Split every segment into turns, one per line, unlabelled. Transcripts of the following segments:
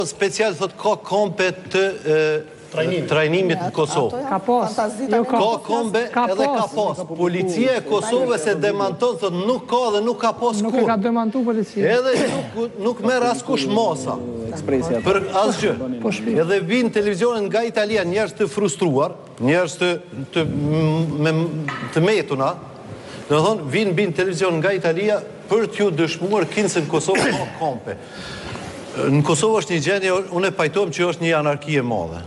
Special thot ka kompe të trajnimit në Kosovë.
Ka pas.
Ka kombe edhe ka pas. Policia e Kosovës e demanton, thot nuk ka dhe nuk ka pas kur.
Nuk e ka demantu policia.
Edhe nuk merr askush masa për asgjë. Edhe vinë televizionin nga Italia njerëz të frustruar, njerëz të metuna. Do të thonë vinë televizion nga Italia për t'ju dëshmuar se në Kosovë ka kompe. Në Kosovë është një gjendje, unë e pajtojmë që është një anarki e madhe.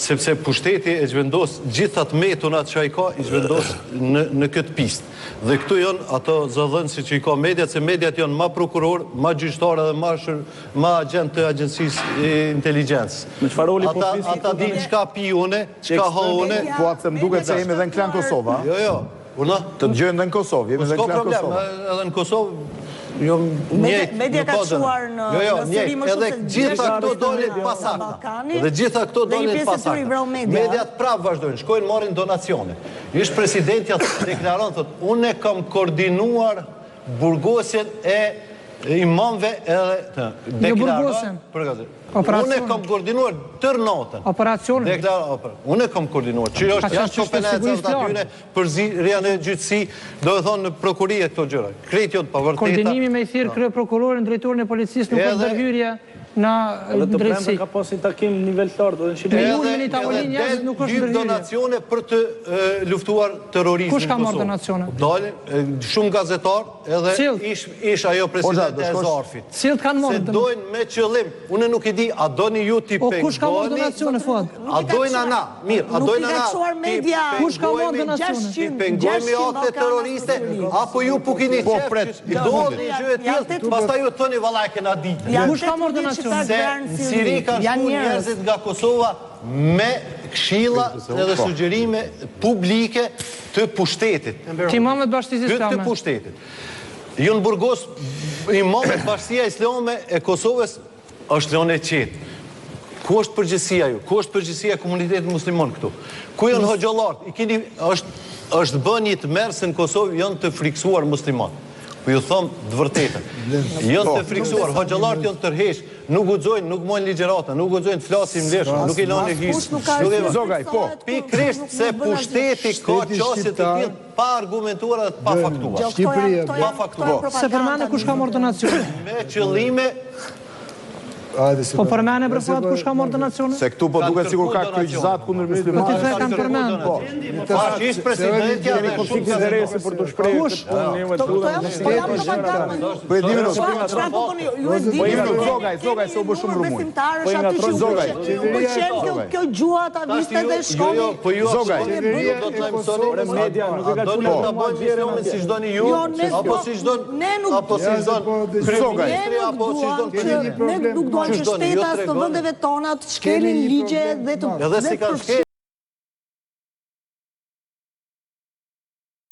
Sepse pushteti e zhvendos gjithat metunat që a i ka, i zhvendos në këtë pistë. Dhe këtu janë ato zëdhënësi që i ka mediat, se mediat janë ma prokuror, ma gjyqtar edhe ma agent të agjencisë inteligencë. Ata dinë qka pi une, qka ha une.
Po atë se më duket se jemi edhe në klan Kosova.
Jo.
Të gjëjnë dhe në Kosovë, jemi dhe në klan Kosova.
Edhe në Kosovë,
Media ka quar në sëri më shumë se
gjitha këto dolin pasakta. Dhe gjitha këto dolin pasakta. Mediat prapë vazhdojnë, shkojnë marrin donacione. Ish presidentja deklaron, thot, unë e kam koordinuar burgosjen e imamve edhe
burgosjen.
Unë e kam koordinuar tërë natën.
Operacion.
Unë e kam koordinuar. Që është jashtë kompetencat atyre përzirja në gjyqësi, do e thonë në prokurie këto gjëra. Krejt jo të pavërteta.
Koordinimi me i thirë krye prokurorin, drejtorin e policisë nuk është ndërhyrje në drejtësi.
Ka pas një takim nivel lartë edhe në Shqipëri.
Edhe del donacione për të luftuar terrorizmin.
Kush ka marrë donacione?
Dalin shumë gazetar edhe ish ajo presidente e Zarfit.
Cilët kanë marrë
donacione? Se dojnë me qëllim. Unë nuk i di, a doni ju t'i pengoni?
Kush ka marrë donacione, Fuad?
A dojnë ana? Mirë, a dojnë ana?
Kush ka marrë donacione?
T'i pengojmë akte terroriste? Apo ju pukini qef? I dojnë një gjë e tjilë? Pasta ju të thoni vala e kena ditë.
Kush ka marrë donacione?
Se në Siri kanë shku njerëzit nga Kosova me këshilla edhe sugjerime publike të pushtetit.
Të imamet bashkësisë islame.
Të pushtetit. Ju në Burgos, imamet bashkësia islame e Kosovës është lënë e qetë. Ku është përgjësia ju? Ku është përgjësia komunitetit muslimon këtu? Ku janë hoxhallarët? është bën një të merë se në Kosovë janë të friksuar muslimon. Po ju thomë të vërtetën. Janë të friksuar, hoxhallarët janë tërhesh, nuk guxojnë, nuk mojnë ligjërata, nuk guxojnë të flasim lirë, nuk i lanë gjysmë.
Zogaj, po.
Pikërisht se pushteti ka qasje të tillë pa argumentuar dhe pa faktuar. Pa faktuar.
Se përmene kush ka marrë donacione?
Me qëllime.
Po përmene për fat kush ka marrë donacione?
Se këtu po duket sikur ka kryqëzat kundër muslimanëve.
Po ti the kanë përmend.
Ish presidentja dhe
konflikt interesi për të shprehur
Kush?
Po e dimi Zogaj, se u bë shumë rumur.
Kjo gjua ta viste dhe shkoni.
Po ju
Zogaj.
do të mësoni
media, nuk e ka
doni ta bëjnë islamin si çdoni ju, apo si çdon kryeministri apo si çdon
Ne nuk duam që shtetas të vendeve tona të shkelin ligje dhe të